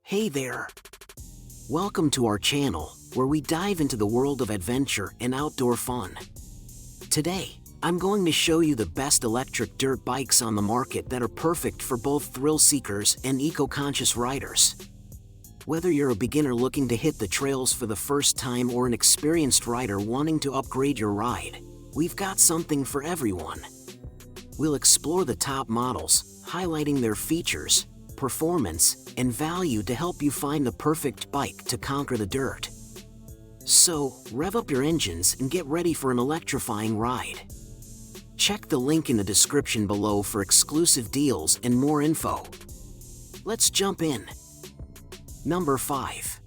Hey there! Welcome to our channel, where we dive into the world of adventure and outdoor fun. Today, I'm going to show you the best electric dirt bikes on the market that are perfect for both thrill seekers and eco-conscious riders. Whether you're a beginner looking to hit the trails for the first time or an experienced rider wanting to upgrade your ride, we've got something for everyone. We'll explore the top models, highlighting their features, performance, and value to help you find the perfect bike to conquer the dirt. So, rev up your engines and get ready for an electrifying ride. Check the link in the description below for exclusive deals and more info. Let's jump in. Number 5.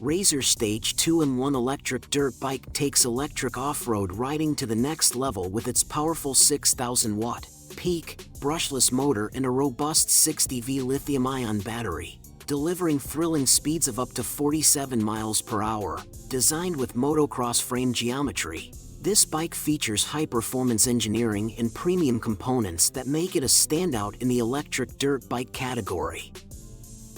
Razer Stage 2-in-1 electric dirt bike takes electric off-road riding to the next level with its powerful 6,000-watt peak, brushless motor and a robust 60V lithium-ion battery, delivering thrilling speeds of up to 47 miles per hour. Designed with motocross frame geometry, this bike features high-performance engineering and premium components that make it a standout in the electric dirt bike category.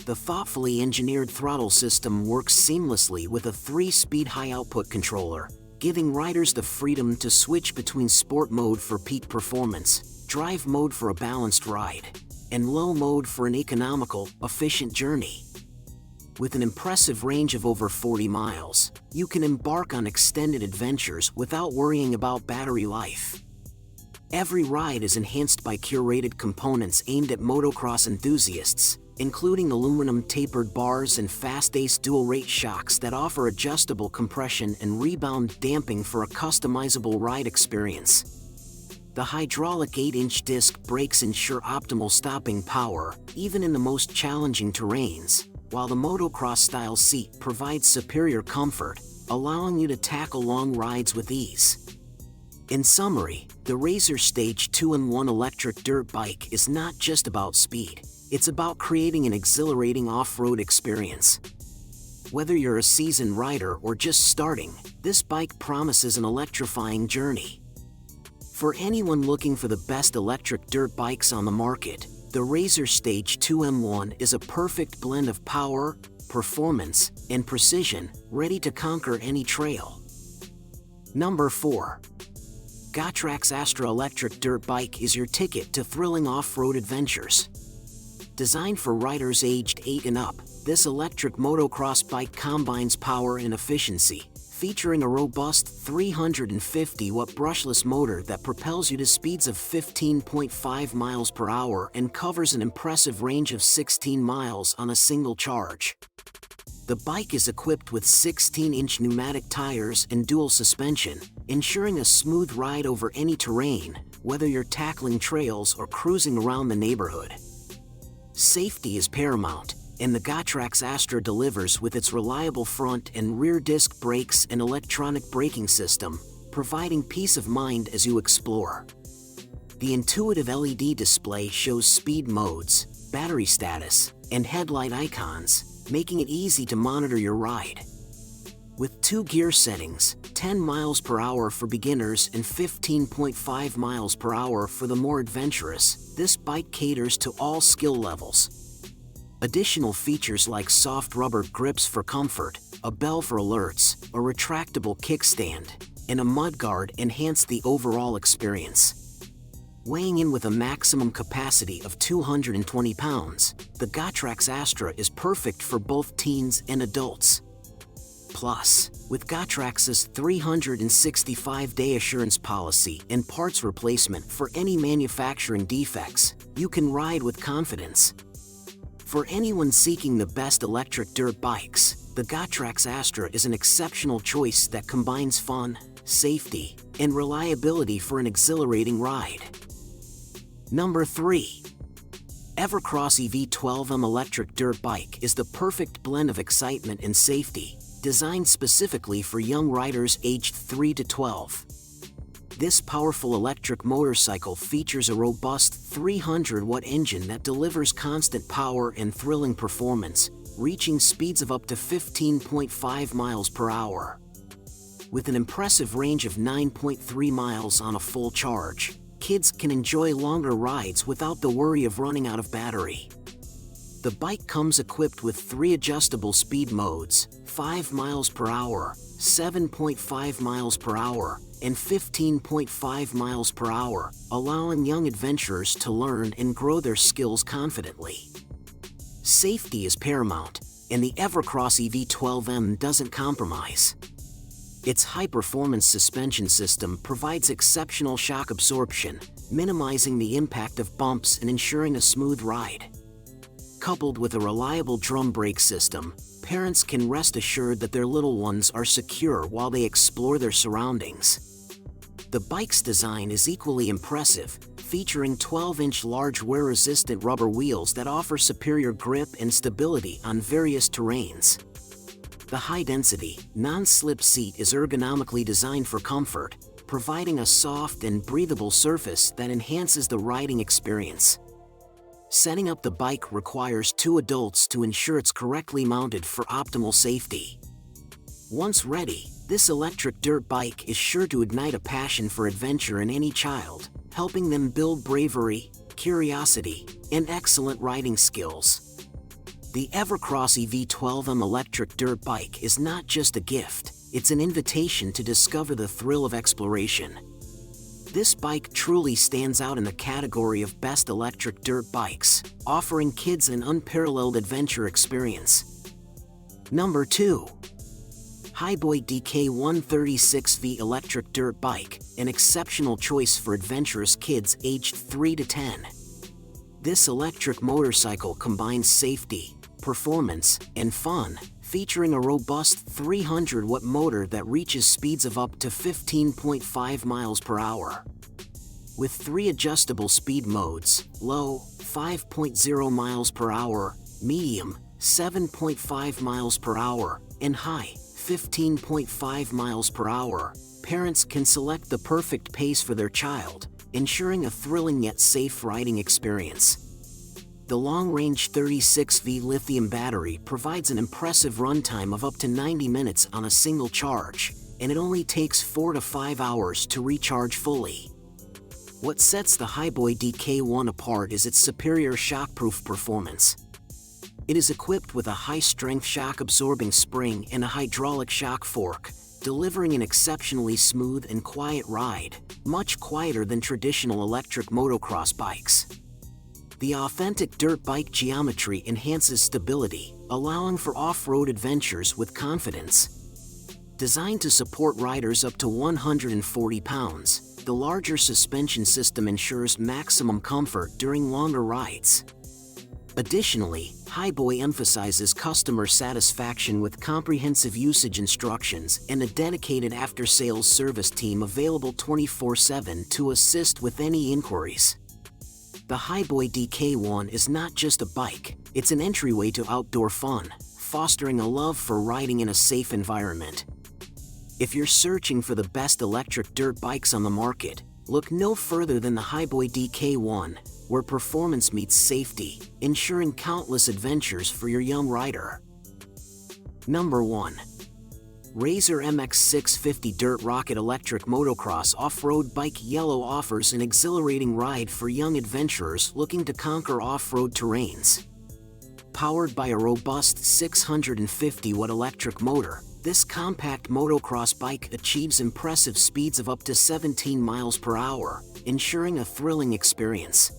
The thoughtfully engineered throttle system works seamlessly with a 3-speed high-output controller, giving riders the freedom to switch between sport mode for peak performance, drive mode for a balanced ride, and low mode for an economical, efficient journey. With an impressive range of over 40 miles, you can embark on extended adventures without worrying about battery life. Every ride is enhanced by curated components aimed at motocross enthusiasts, including aluminum tapered bars and fast-ace dual-rate shocks that offer adjustable compression and rebound damping for a customizable ride experience. The hydraulic 8-inch disc brakes ensure optimal stopping power, even in the most challenging terrains, while the motocross-style seat provides superior comfort, allowing you to tackle long rides with ease. In summary, the Razer Stage 2-in-1 electric dirt bike is not just about speed, it's about creating an exhilarating off-road experience. Whether you're a seasoned rider or just starting, this bike promises an electrifying journey. For anyone looking for the best electric dirt bikes on the market, the Razer Stage 2-in-1 is a perfect blend of power, performance, and precision, ready to conquer any trail. Number 4. Gotrax Astra electric dirt bike is your ticket to thrilling off-road adventures. Designed for riders aged 8 and up, this electric motocross bike combines power and efficiency, featuring a robust 350-watt brushless motor that propels you to speeds of 15.5 miles per hour and covers an impressive range of 16 miles on a single charge. The bike is equipped with 16-inch pneumatic tires and dual suspension, ensuring a smooth ride over any terrain, whether you're tackling trails or cruising around the neighborhood. Safety is paramount, and the Gotrax Astra delivers with its reliable front and rear disc brakes and electronic braking system, providing peace of mind as you explore. The intuitive LED display shows speed modes, battery status, and headlight icons, making it easy to monitor your ride. With 2 gear settings, 10 miles per hour for beginners and 15.5 miles per hour for the more adventurous, this bike caters to all skill levels. Additional features like soft rubber grips for comfort, a bell for alerts, a retractable kickstand, and a mudguard enhance the overall experience. Weighing in with a maximum capacity of 220 pounds, the Gotrax Astra is perfect for both teens and adults. Plus, with Gotrax's 365-day assurance policy and parts replacement for any manufacturing defects, you can ride with confidence. For anyone seeking the best electric dirt bikes, the Gotrax Astra is an exceptional choice that combines fun, safety, and reliability for an exhilarating ride. Number 3. Evercross EV12M electric dirt bike is the perfect blend of excitement and safety, designed specifically for young riders aged 3 to 12. This powerful electric motorcycle features a robust 300-watt engine that delivers constant power and thrilling performance, reaching speeds of up to 15.5 miles per hour. With an impressive range of 9.3 miles on a full charge, kids can enjoy longer rides without the worry of running out of battery. The bike comes equipped with 3 adjustable speed modes: 5 miles per hour, 7.5 miles per hour, and 15.5 miles per hour, allowing young adventurers to learn and grow their skills confidently. Safety is paramount, and the Evercross EV12M doesn't compromise. Its high-performance suspension system provides exceptional shock absorption, minimizing the impact of bumps and ensuring a smooth ride. Coupled with a reliable drum brake system, parents can rest assured that their little ones are secure while they explore their surroundings. The bike's design is equally impressive, featuring 12-inch large wear-resistant rubber wheels that offer superior grip and stability on various terrains. The high-density, non-slip seat is ergonomically designed for comfort, providing a soft and breathable surface that enhances the riding experience. Setting up the bike requires 2 adults to ensure it's correctly mounted for optimal safety. Once ready, this electric dirt bike is sure to ignite a passion for adventure in any child, helping them build bravery, curiosity, and excellent riding skills. The Evercross EV12M electric dirt bike is not just a gift, it's an invitation to discover the thrill of exploration. This bike truly stands out in the category of best electric dirt bikes, offering kids an unparalleled adventure experience. Number 2. Hiboy DK1 36V electric dirt bike, an exceptional choice for adventurous kids aged 3 to 10. This electric motorcycle combines safety, performance, and fun, featuring a robust 300-watt motor that reaches speeds of up to 15.5 miles per hour. With 3 adjustable speed modes: low, 5.0 miles per hour, medium, 7.5 miles per hour, and high, 15.5 miles per hour, parents can select the perfect pace for their child, ensuring a thrilling yet safe riding experience. The long-range 36V lithium battery provides an impressive runtime of up to 90 minutes on a single charge, and it only takes 4 to 5 hours to recharge fully. What sets the Hiboy DK1 apart is its superior shockproof performance. It is equipped with a high-strength shock-absorbing spring and a hydraulic shock fork, delivering an exceptionally smooth and quiet ride, much quieter than traditional electric motocross bikes. The authentic dirt bike geometry enhances stability, allowing for off-road adventures with confidence. Designed to support riders up to 140 pounds, the larger suspension system ensures maximum comfort during longer rides. Additionally, Hiboy emphasizes customer satisfaction with comprehensive usage instructions and a dedicated after-sales service team available 24/7 to assist with any inquiries. The Hiboy DK1 is not just a bike, it's an entryway to outdoor fun, fostering a love for riding in a safe environment. If you're searching for the best electric dirt bikes on the market, look no further than the Hiboy DK1, where performance meets safety, ensuring countless adventures for your young rider. Number 1. Razer MX650 Dirt Rocket Electric Motocross Off-Road Bike. Yellow offers an exhilarating ride for young adventurers looking to conquer off-road terrains. Powered by a robust 650-watt electric motor, this compact motocross bike achieves impressive speeds of up to 17 miles per hour, ensuring a thrilling experience.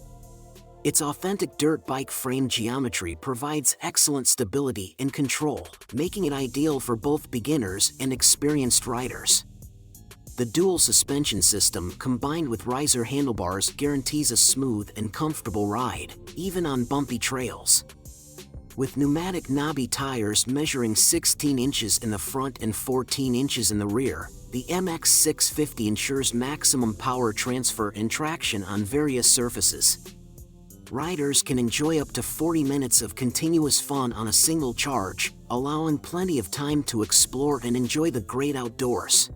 Its authentic dirt bike frame geometry provides excellent stability and control, making it ideal for both beginners and experienced riders. The dual suspension system combined with riser handlebars guarantees a smooth and comfortable ride, even on bumpy trails. With pneumatic knobby tires measuring 16 inches in the front and 14 inches in the rear, the MX650 ensures maximum power transfer and traction on various surfaces. Riders can enjoy up to 40 minutes of continuous fun on a single charge, allowing plenty of time to explore and enjoy the great outdoors.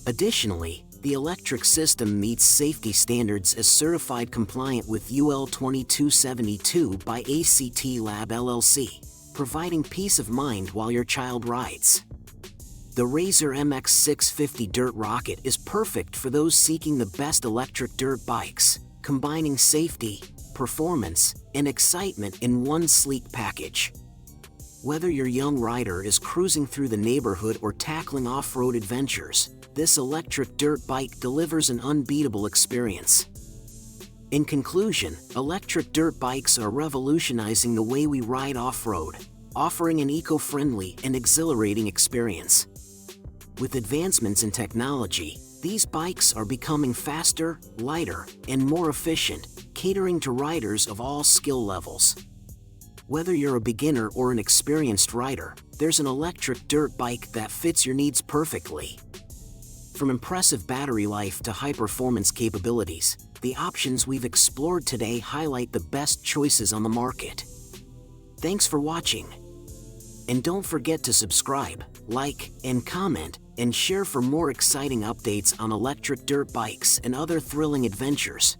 Additionally, the electric system meets safety standards as certified compliant with UL 2272 by ACT Lab LLC, providing peace of mind while your child rides. The Razer MX650 Dirt Rocket is perfect for those seeking the best electric dirt bikes, combining safety, performance, and excitement in one sleek package. Whether your young rider is cruising through the neighborhood or tackling off-road adventures, this electric dirt bike delivers an unbeatable experience. In conclusion, electric dirt bikes are revolutionizing the way we ride off-road, offering an eco-friendly and exhilarating experience. With advancements in technology, these bikes are becoming faster, lighter, and more efficient, catering to riders of all skill levels. Whether you're a beginner or an experienced rider, there's an electric dirt bike that fits your needs perfectly. From impressive battery life to high-performance capabilities, the options we've explored today highlight the best choices on the market. Thanks for watching. And don't forget to subscribe, like, and comment, and share for more exciting updates on electric dirt bikes and other thrilling adventures.